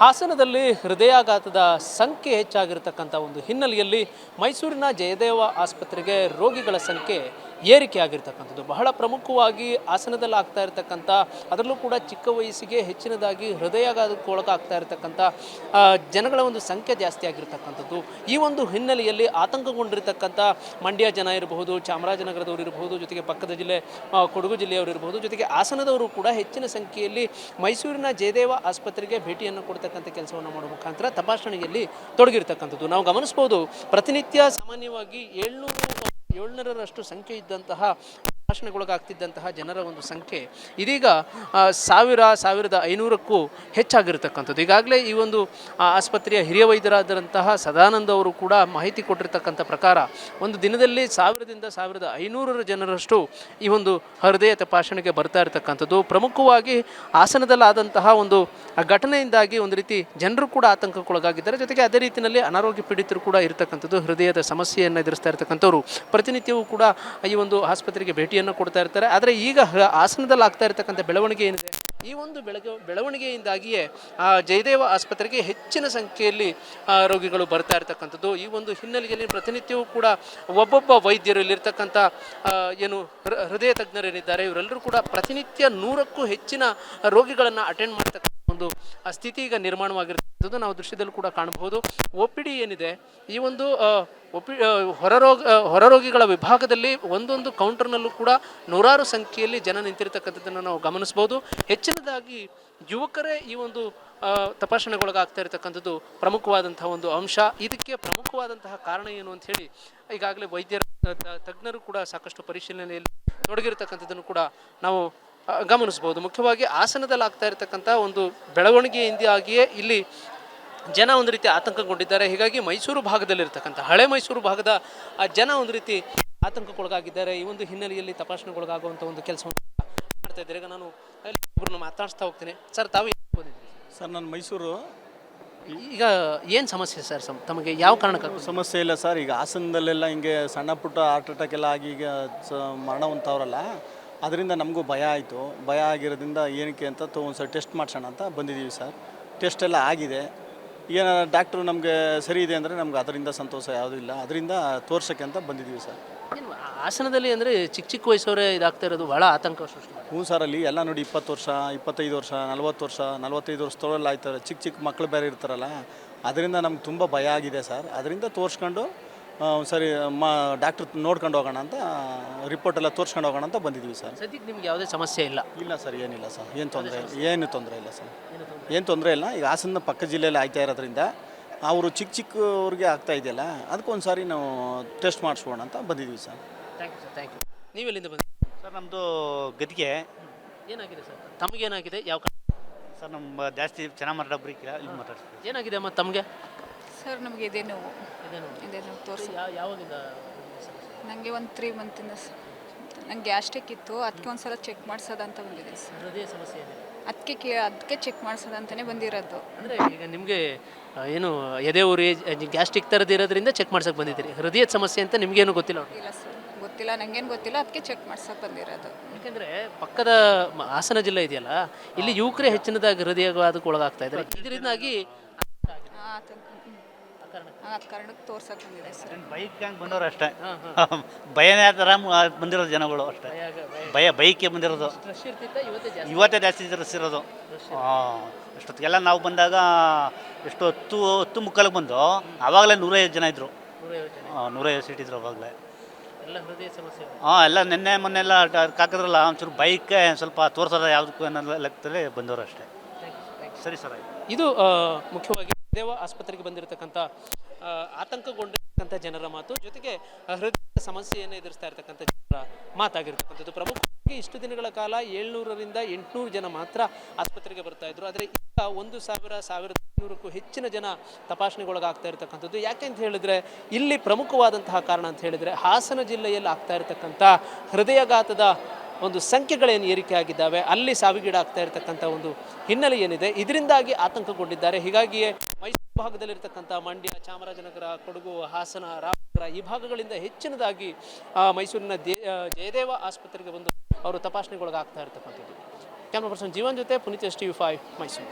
ಹಾಸನದಲ್ಲಿ ಹೃದಯಾಘಾತದ ಸಂಖ್ಯೆ ಹೆಚ್ಚಾಗಿರತಕ್ಕಂಥ ಒಂದು ಹಿನ್ನೆಲೆಯಲ್ಲಿ ಮೈಸೂರಿನ ಜಯದೇವ ಆಸ್ಪತ್ರೆಗೆ ರೋಗಿಗಳ ಸಂಖ್ಯೆ ಏರಿಕೆಯಾಗಿರ್ತಕ್ಕಂಥದ್ದು ಬಹಳ ಪ್ರಮುಖವಾಗಿ ಹಾಸನದಲ್ಲಿ ಆಗ್ತಾ ಇರತಕ್ಕಂಥ, ಅದರಲ್ಲೂ ಕೂಡ ಚಿಕ್ಕ ವಯಸ್ಸಿಗೆ ಹೆಚ್ಚಿನದಾಗಿ ಹೃದಯಾಘಾತಕ್ಕೆ ಒಳಗಾಗ್ತಾ ಇರತಕ್ಕಂಥ ಜನಗಳ ಒಂದು ಸಂಖ್ಯೆ ಜಾಸ್ತಿ ಆಗಿರ್ತಕ್ಕಂಥದ್ದು. ಈ ಒಂದು ಹಿನ್ನೆಲೆಯಲ್ಲಿ ಆತಂಕಗೊಂಡಿರ್ತಕ್ಕಂಥ ಮಂಡ್ಯ ಜನ ಇರಬಹುದು, ಚಾಮರಾಜನಗರದವರು ಇರಬಹುದು, ಜೊತೆಗೆ ಪಕ್ಕದ ಜಿಲ್ಲೆ ಕೊಡಗು ಜಿಲ್ಲೆಯವರು ಇರಬಹುದು, ಜೊತೆಗೆ ಹಾಸನದವರು ಕೂಡ ಹೆಚ್ಚಿನ ಸಂಖ್ಯೆಯಲ್ಲಿ ಮೈಸೂರಿನ ಜಯದೇವ ಆಸ್ಪತ್ರೆಗೆ ಭೇಟಿಯನ್ನು ಕೊಡ್ತಕ್ಕಂಥ ಕೆಲಸವನ್ನು ಮಾಡುವ ಮುಖಾಂತರ ತಪಾಸಣೆಯಲ್ಲಿ ತೊಡಗಿರ್ತಕ್ಕಂಥದ್ದು ನಾವು ಗಮನಿಸಬಹುದು. ಪ್ರತಿನಿತ್ಯ ಸಾಮಾನ್ಯವಾಗಿ 700ರಷ್ಟು ಸಂಖ್ಯೆ ಇದ್ದಂತಹ ತಪಾಸಣೆಗೊಳಗಾಗ್ತಿದ್ದಂತಹ ಜನರ ಒಂದು ಸಂಖ್ಯೆ ಇದೀಗ 1500ಕ್ಕೂ ಹೆಚ್ಚಾಗಿರ್ತಕ್ಕಂಥದ್ದು. ಈಗಾಗಲೇ ಈ ಒಂದು ಆಸ್ಪತ್ರೆಯ ಹಿರಿಯ ವೈದ್ಯರಾದಂತಹ ಸದಾನಂದ ಅವರು ಕೂಡ ಮಾಹಿತಿ ಕೊಟ್ಟಿರ್ತಕ್ಕಂಥ ಪ್ರಕಾರ ಒಂದು ದಿನದಲ್ಲಿ 1000ರಿಂದ 1500 ಜನರಷ್ಟು ಈ ಒಂದು ಹೃದಯ ತಪಾಸಣೆಗೆ ಬರ್ತಾ ಇರತಕ್ಕಂಥದ್ದು. ಪ್ರಮುಖವಾಗಿ ಹಾಸನದಲ್ಲಾದಂತಹ ಒಂದು ಘಟನೆಯಿಂದಾಗಿ ಒಂದು ರೀತಿ ಜನರು ಕೂಡ ಆತಂಕಕ್ಕೊಳಗಾಗಿದ್ದಾರೆ. ಜೊತೆಗೆ ಅದೇ ರೀತಿಯಲ್ಲಿ ಅನಾರೋಗ್ಯ ಪೀಡಿತರು ಕೂಡ ಇರತಕ್ಕಂಥದ್ದು. ಹೃದಯದ ಸಮಸ್ಯೆಯನ್ನು ಎದುರಿಸ್ತಾ ಇರತಕ್ಕಂಥವ್ರು ಪ್ರತಿನಿತ್ಯವೂ ಕೂಡ ಈ ಒಂದು ಆಸ್ಪತ್ರೆಗೆ ಭೇಟಿಯನ್ನು ಕೊಡ್ತಾ ಇರ್ತಾರೆ. ಆದರೆ ಈಗ ಹಾಸನದಲ್ಲಿ ಆಗ್ತಾ ಇರತಕ್ಕಂಥ ಬೆಳವಣಿಗೆ ಏನಿದೆ, ಈ ಒಂದು ಬೆಳವಣಿಗೆಯಿಂದಾಗಿಯೇ ಜಯದೇವ ಆಸ್ಪತ್ರೆಗೆ ಹೆಚ್ಚಿನ ಸಂಖ್ಯೆಯಲ್ಲಿ ರೋಗಿಗಳು ಬರ್ತಾ ಇರತಕ್ಕಂಥದ್ದು. ಈ ಒಂದು ಹಿನ್ನೆಲೆಯಲ್ಲಿ ಪ್ರತಿನಿತ್ಯವೂ ಕೂಡ ಒಬ್ಬೊಬ್ಬ ವೈದ್ಯರು ಇಲ್ಲಿರ್ತಕ್ಕಂಥ ಏನು ಹೃದಯ ತಜ್ಞರೇನಿದ್ದಾರೆ ಇವರೆಲ್ಲರೂ ಕೂಡ ಪ್ರತಿನಿತ್ಯ 100ಕ್ಕೂ ಹೆಚ್ಚಿನ ರೋಗಿಗಳನ್ನು ಅಟೆಂಡ್ ಮಾಡ್ತಕ್ಕಂಥ ಒಂದು ಸ್ಥಿತಿ ಈಗ ನಿರ್ಮಾಣವಾಗಿರ್ತಕ್ಕಂಥದ್ದು ನಾವು ದೃಶ್ಯದಲ್ಲಿ ಕೂಡ ಕಾಣಬಹುದು. OPD ಏನಿದೆ, ಈ ಒಂದು ಹೊರರೋಗಿಗಳ ವಿಭಾಗದಲ್ಲಿ ಒಂದೊಂದು ಕೌಂಟರ್ನಲ್ಲೂ ಕೂಡ ನೂರಾರು ಸಂಖ್ಯೆಯಲ್ಲಿ ಜನ ನಿಂತಿರ್ತಕ್ಕಂಥದ್ದನ್ನು ನಾವು ಗಮನಿಸಬಹುದು. ಹೆಚ್ಚಿನದಾಗಿ ಯುವಕರೇ ಈ ಒಂದು ತಪಾಸಣೆಗೊಳಗಾಗ್ತಾ ಇರತಕ್ಕಂಥದ್ದು ಪ್ರಮುಖವಾದಂತಹ ಒಂದು ಅಂಶ. ಇದಕ್ಕೆ ಪ್ರಮುಖವಾದಂತಹ ಕಾರಣ ಏನು ಅಂತ ಹೇಳಿ ಈಗಾಗಲೇ ವೈದ್ಯರ ತಜ್ಞರು ಕೂಡ ಸಾಕಷ್ಟು ಪರಿಶೀಲನೆಯಲ್ಲಿ ತೊಡಗಿರ್ತಕ್ಕಂಥದ್ದನ್ನು ಕೂಡ ನಾವು ಗಮನಿಸಬಹುದು. ಮುಖ್ಯವಾಗಿ ಹಾಸನದಲ್ಲಿ ಆಗ್ತಾ ಇರತಕ್ಕಂಥ ಒಂದು ಬೆಳವಣಿಗೆಯಿಂದಾಗಿಯೇ ಇಲ್ಲಿ ಜನ ಒಂದು ರೀತಿ ಆತಂಕಗೊಂಡಿದ್ದಾರೆ. ಹೀಗಾಗಿ ಮೈಸೂರು ಭಾಗದಲ್ಲಿರ್ತಕ್ಕಂಥ ಹಳೆ ಮೈಸೂರು ಭಾಗದ ಜನ ಒಂದು ರೀತಿ ಆತಂಕಕ್ಕೊಳಗಾಗಿದ್ದಾರೆ. ಈ ಒಂದು ಹಿನ್ನೆಲೆಯಲ್ಲಿ ತಪಾಸಣೆಗೊಳಗಾಗುವಂಥ ಒಂದು ಕೆಲಸವನ್ನು ಮಾಡ್ತಾ ಇದ್ದಾರೆ. ಈಗ ನಾನು ಒಬ್ಬರನ್ನ ಮಾತಾಡಿಸ್ತಾ ಹೋಗ್ತೀನಿ. ಸರ್, ತಾವು ಏನು ಓದಿದ್ರಿ? ಸರ್, ನಾನು ಮೈಸೂರು. ಈಗ ಏನು ಸಮಸ್ಯೆ ಸರ್ ತಮಗೆ? ಯಾವ ಕಾರಣಕ್ಕೆ ಸಮಸ್ಯೆ ಇಲ್ಲ ಸರ್. ಈಗ ಹಾಸನದಲ್ಲೆಲ್ಲ ಹಿಂಗೆ ಸಣ್ಣ ಪುಟ್ಟ ಹಾರ್ಟ್ ಅಟ್ಯಾಕ್ ಎಲ್ಲ ಆಗಿ ಈಗ ಮರಣ ಹೊಂದವ್ರಲ್ಲ, ಅದರಿಂದ ನಮಗೂ ಭಯ ಆಯಿತು. ಭಯ ಆಗಿರೋದ್ರಿಂದ ಏನಕ್ಕೆ ಅಂತ ಒಂದು ಸರಿ ಟೆಸ್ಟ್ ಮಾಡಿಸೋಣ ಅಂತ ಬಂದಿದ್ದೀವಿ ಸರ್. ಟೆಸ್ಟ್ ಎಲ್ಲ ಆಗಿದೆ. ಏನು ಡಾಕ್ಟ್ರು ನಮಗೆ ಸರಿ ಇದೆ ಅಂದರೆ ನಮ್ಗೆ ಅದರಿಂದ ಸಂತೋಷ ಯಾವುದೂ ಇಲ್ಲ. ಅದರಿಂದ ತೋರ್ಸೋಕ್ಕೆ ಅಂತ ಬಂದಿದ್ದೀವಿ ಸರ್. ಹಾಸನದಲ್ಲಿ ಅಂದರೆ ಚಿಕ್ಕ ವಯಸ್ಸವರೇ ಇದಾಗ್ತಾ ಇರೋದು ಭಾಳ ಆತಂಕ ಸೃಷ್ಟಿ. ಹ್ಞೂ ಸರ್, ಅಲ್ಲಿ ಎಲ್ಲ ನೋಡಿ 20 ವರ್ಷ, 25 ವರ್ಷ, 40 ವರ್ಷ, 45 ವರ್ಷದೊಳಲ್ಲ ಆಯ್ತಾರೆ. ಚಿಕ್ಕ ಮಕ್ಕಳು ಬೇರೆ ಇರ್ತಾರಲ್ಲ, ಅದರಿಂದ ನಮ್ಗೆ ತುಂಬ ಭಯ ಆಗಿದೆ ಸರ್. ಅದರಿಂದ ತೋರಿಸ್ಕೊಂಡು ಸರಿ ಡಾಕ್ಟ್ರ್ ನೋಡ್ಕೊಂಡು ಹೋಗೋಣ ಅಂತ, ರಿಪೋರ್ಟ್ ಎಲ್ಲ ತೋರಿಸ್ಕೊಂಡು ಹೋಗೋಣ ಅಂತ ಬಂದಿದ್ದೀವಿ ಸರ್. ಸದ್ಯಕ್ಕೆ ನಿಮ್ಗೆ ಯಾವುದೇ ಸಮಸ್ಯೆ ಇಲ್ಲ? ಇಲ್ಲ ಸರ್, ಏನಿಲ್ಲ ಸರ್. ಏನು ತೊಂದರೆ ಇಲ್ಲ ಸರ್. ಏನು ತೊಂದರೆ ಇಲ್ಲ. ಈಗ ಹಾಸನ ಪಕ್ಕ ಜಿಲ್ಲೆಯಲ್ಲಿ ಆಗ್ತಾ ಇರೋದ್ರಿಂದ ಅವರು ಚಿಕ್ಕವ್ರಿಗೆ ಆಗ್ತಾ ಇದೆಯಲ್ಲ, ಅದಕ್ಕೊಂದು ಸಾರಿ ನಾವು ಟೆಸ್ಟ್ ಮಾಡಿಸ್ಬೋಣ ಅಂತ ಬಂದಿದ್ದೀವಿ ಸರ್. Thank you. ನೀವೆಲ್ಲಿಂದ ಬಂದಿದ್ದೀವಿ ಸರ್? ನಮ್ಮದು ಗದಿಗೆ. ಏನಾಗಿದೆ ಸರ್ ತಮಗೇನಾಗಿದೆ? ಯಾವ ಸರ್ ನಮ್ಮ ಜಾಸ್ತಿ ಚೆನ್ನಾಗಿ ಮಾತಾಡೋಬ್ರಿಕ್ಕಿಲ್ಲ, ಇಲ್ಲಿ ಮಾತಾಡ್ತೀವಿ. ಏನಾಗಿದೆ ಅಮ್ಮ ತಮಗೆ? ಸರ್, ನಮಗೆ ಇದೇ ನೋವು ತೋರಿಸಿ. ಯಾವಾಗಿಂದ? ನನಗೆ ಒಂದು 3 ಮಂತಿಂದ ಸರ್. ನಂಗೆ ಗ್ಯಾಸ್ಟ್ರಿಕ್ ಇತ್ತು, ಅದಕ್ಕೆ ಒಂದು ಸಲ ಚೆಕ್ ಮಾಡಿಸೋದಂತ ಬಂದಿದೆ ಸರ್. ಹೃದಯ ಸಮಸ್ಯೆ ಇದೆ, ಅದಕ್ಕೆ ಚೆಕ್ ಮಾಡಿಸೋದಂತಲೇ ಬಂದಿರೋದು. ಅಂದರೆ ಈಗ ನಿಮಗೆ ಏನು ಎದೆ ಉರಿ ಗ್ಯಾಸ್ಟ್ರಿಕ್ ಥರದ್ದು ಇರೋದ್ರಿಂದ ಚೆಕ್ ಮಾಡ್ಸೋಕೆ ಬಂದಿದ್ದೀರಿ. ಹೃದಯದ ಸಮಸ್ಯೆ ಅಂತ ನಿಮಗೇನು ಗೊತ್ತಿಲ್ಲ? ಇಲ್ಲ ಸರ್, ಗೊತ್ತಿಲ್ಲ, ನನಗೇನು ಗೊತ್ತಿಲ್ಲ. ಅದಕ್ಕೆ ಚೆಕ್ ಮಾಡ್ಸೋಕೆ ಬಂದಿರೋದು. ಯಾಕೆಂದರೆ ಪಕ್ಕದ ಹಾಸನ ಜಿಲ್ಲೆ ಇದೆಯಲ್ಲ, ಇಲ್ಲಿ ಯುವಕರೇ ಹೆಚ್ಚಿನದಾಗಿ ಹೃದಯಕ್ಕೆ ಒಳಗಾಗ್ತಾ ಇದ್ದಾರೆ. ಇದರಿಂದಾಗಿ ಆ ಕಾರಣಕ್ಕೆ ತೋರ್ಸಕ್ಕೆ ಬಂದಿದೆ ಸರ್. ಬೈಕ್ ಹಂಗೆ ಬಂದವರು ಅಷ್ಟೇ. ಭಯನೇ ಥರ ಬಂದಿರೋದು ಜನಗಳು ಅಷ್ಟೇ. ಬೈಕ್ಗೆ ಬಂದಿರೋದು ಇವತ್ತೇ ಜಾಸ್ತಿ ರಸಿರೋದು. ಅಷ್ಟೊತ್ತಿಗೆಲ್ಲ ನಾವು ಬಂದಾಗ ಎಷ್ಟು 10 ಮುಕ್ಕಾಲಿಗೆ ಬಂದು ಆವಾಗಲೇ 150 ಜನ ಇದ್ದರು. 150 ಸೀಟ್ ಇದ್ರು ಆವಾಗಲೇ. ಎಲ್ಲ ನಿನ್ನೆ ಮೊನ್ನೆಲ್ಲ ಹಾಕಿದ್ರಲ್ಲ, ಒಂಚೂರು ಬೈಕ್ಗೆ ಸ್ವಲ್ಪ ತೋರಿಸೋದು ಯಾವುದಕ್ಕೂ ಅನ್ನೋ ಲೆಕ್ಕದಲ್ಲಿ ಬಂದವರು ಅಷ್ಟೇ. ಸರಿ ಸರ್. ಇದು ಮುಖ್ಯವಾಗಿ ದೇವ ಆಸ್ಪತ್ರೆಗೆ ಬಂದಿರತಕ್ಕಂಥ ಆತಂಕಗೊಂಡಿರ್ತಕ್ಕಂಥ ಜನರ ಮಾತು, ಜೊತೆಗೆ ಹೃದಯದ ಸಮಸ್ಯೆಯನ್ನು ಎದುರಿಸ್ತಾ ಇರತಕ್ಕಂಥ ಜನರ ಮಾತಾಗಿರ್ತಕ್ಕಂಥದ್ದು. ಪ್ರಮುಖವಾಗಿ ಇಷ್ಟು ದಿನಗಳ ಕಾಲ 700ರಿಂದ 800 ಜನ ಮಾತ್ರ ಆಸ್ಪತ್ರೆಗೆ ಬರ್ತಾ ಇದ್ರು. ಆದರೆ ಈಗ 1500ಕ್ಕೂ ಹೆಚ್ಚಿನ ಜನ ತಪಾಸಣೆಗೊಳಗಾಗ್ತಾ ಇರತಕ್ಕಂಥದ್ದು. ಯಾಕೆ ಅಂತ ಹೇಳಿದ್ರೆ, ಇಲ್ಲಿ ಪ್ರಮುಖವಾದಂತಹ ಕಾರಣ ಅಂತ ಹೇಳಿದ್ರೆ, ಹಾಸನ ಜಿಲ್ಲೆಯಲ್ಲಿ ಆಗ್ತಾ ಇರತಕ್ಕಂಥ ಹೃದಯಾಘಾತದ ಒಂದು ಸಂಖ್ಯೆಗಳೇನು ಏರಿಕೆ ಆಗಿದ್ದಾವೆ, ಅಲ್ಲಿ ಸಾವಿಗೀಡಾಗ್ತಾ ಇರತಕ್ಕಂಥ ಒಂದು ಹಿನ್ನೆಲೆ ಏನಿದೆ, ಇದರಿಂದಾಗಿ ಆತಂಕಗೊಂಡಿದ್ದಾರೆ. ಹೀಗಾಗಿಯೇ ಮೈಸೂರು ಭಾಗದಲ್ಲಿರ್ತಕ್ಕಂಥ ಮಂಡ್ಯ, ಚಾಮರಾಜನಗರ, ಕೊಡಗು, ಹಾಸನ, ರಾಮನಗರ ಈ ಭಾಗಗಳಿಂದ ಹೆಚ್ಚಿನದಾಗಿ ಮೈಸೂರಿನ ಜಯದೇವ ಆಸ್ಪತ್ರೆಗೆ ಬಂದು ಅವರು ತಪಾಸಣೆಗೊಳಗಾಗ್ತಾ ಇರತಕ್ಕಂಥದ್ದು. ಕ್ಯಾಮ್ರಾ ಪರ್ಸನ್ ಜೀವನ್ ಜೊತೆ ಪುನೀತ್, STV5 ಮೈಸೂರು.